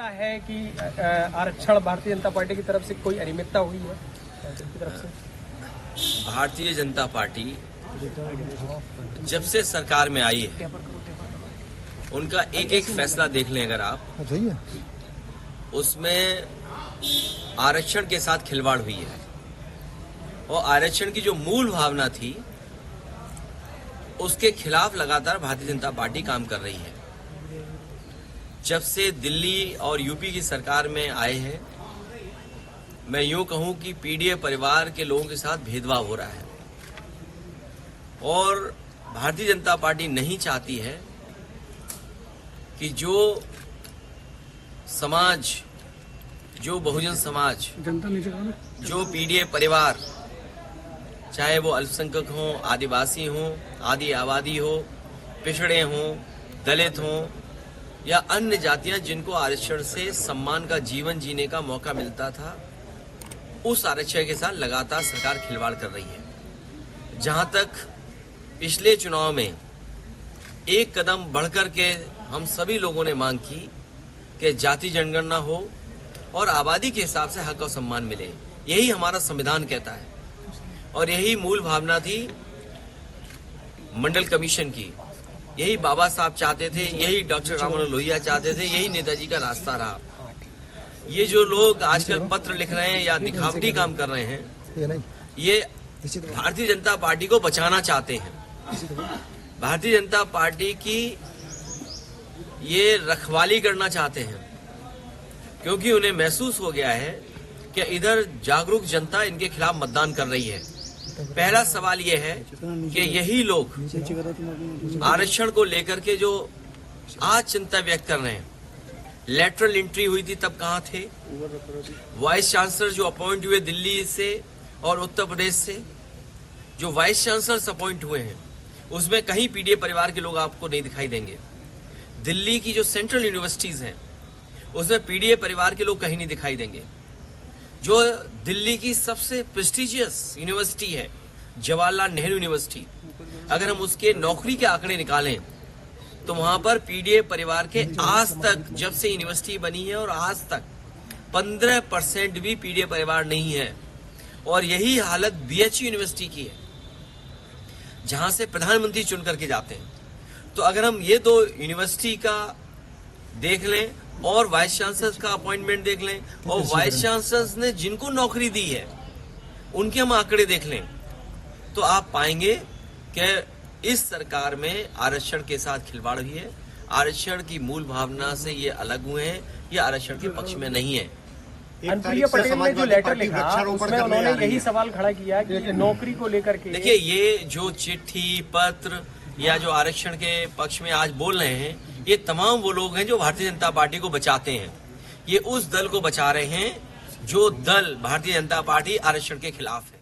लगता है कि आरक्षण भारतीय जनता पार्टी की तरफ से कोई अनियमितता हुई है की तरफ से? भारतीय जनता पार्टी जब से सरकार में आई है उनका एक एक फैसला देख लें अगर आप, उसमें आरक्षण के साथ खिलवाड़ हुई है। और आरक्षण की जो मूल भावना थी उसके खिलाफ लगातार भारतीय जनता पार्टी काम कर रही है। जब से दिल्ली और यूपी की सरकार में आए हैं, मैं यूं कहूं कि पीडीए परिवार के लोगों के साथ भेदभाव हो रहा है और भारतीय जनता पार्टी नहीं चाहती है कि जो समाज, जो बहुजन समाज, जो पीडीए परिवार, चाहे वो अल्पसंख्यक हों, आदिवासी हों, आदि आबादी हो, पिछड़े हों, दलित हों या अन्य जातियां जिनको आरक्षण से सम्मान का जीवन जीने का मौका मिलता था, उस आरक्षण के साथ लगातार सरकार खिलवाड़ कर रही है। जहां तक पिछले चुनाव में एक कदम बढ़कर के हम सभी लोगों ने मांग की कि जाति जनगणना हो और आबादी के हिसाब से हक और सम्मान मिले, यही हमारा संविधान कहता है और यही मूल भावना थी मंडल कमीशन की। यही बाबा साहब चाहते थे, यही डॉक्टर राम मनोहर लोहिया चाहते थे, यही नेताजी का रास्ता रहा। ये जो लोग आजकल पत्र लिख रहे हैं या दिखावटी काम कर रहे हैं, ये भारतीय जनता पार्टी को बचाना चाहते हैं। भारतीय जनता पार्टी की ये रखवाली करना चाहते हैं क्योंकि उन्हें महसूस हो गया है कि इधर जागरूक जनता इनके खिलाफ मतदान कर रही है। पहला सवाल यह है कि यही लोग आरक्षण को लेकर के जो आज चिंता व्यक्त कर रहे हैं, लेटरल एंट्री हुई थी तब कहां थे? वाइस चांसलर जो अपॉइंट हुए दिल्ली से और उत्तर प्रदेश से, जो वाइस चांसलर अपॉइंट हुए हैं उसमें कहीं पीडीए परिवार के लोग आपको नहीं दिखाई देंगे। दिल्ली की जो सेंट्रल यूनिवर्सिटीज हैं उसमें पीडीए परिवार के लोग कहीं नहीं दिखाई देंगे। जो दिल्ली की सबसे प्रेस्टिजियस यूनिवर्सिटी है जवाहरलाल नेहरू यूनिवर्सिटी, अगर हम उसके नौकरी के आंकड़े निकालें तो वहां पर पीडीए परिवार के आज तक, जब से यूनिवर्सिटी बनी है और आज तक 15% भी पीडीए परिवार नहीं है। और यही हालत बीएचयू यूनिवर्सिटी की है जहां से प्रधानमंत्री चुन करके जाते हैं। तो अगर हम ये दो यूनिवर्सिटी का देख लें और वाइस चांसलर का अपॉइंटमेंट देख लें और वाइस चांसलर ने जिनको नौकरी दी है उनके हम आंकड़े देख लें तो आप पाएंगे कि इस सरकार में आरक्षण के साथ खिलवाड़ हुई है। आरक्षण की मूल भावना से ये अलग हुए हैं, ये आरक्षण के पक्ष में नहीं है। अनुप्रिया पटेल ने जो लेटर लिखा उसमें उन्होंने यही सवाल खड़ा किया कि नौकरी को लेकर के। देखिए, ये जो चिट्ठी पत्र या जो आरक्षण के पक्ष में आज बोल रहे हैं, ये तमाम वो लोग हैं जो भारतीय जनता पार्टी को बचाते हैं। ये उस दल को बचा रहे हैं जो दल भारतीय जनता पार्टी आरक्षण के खिलाफ है।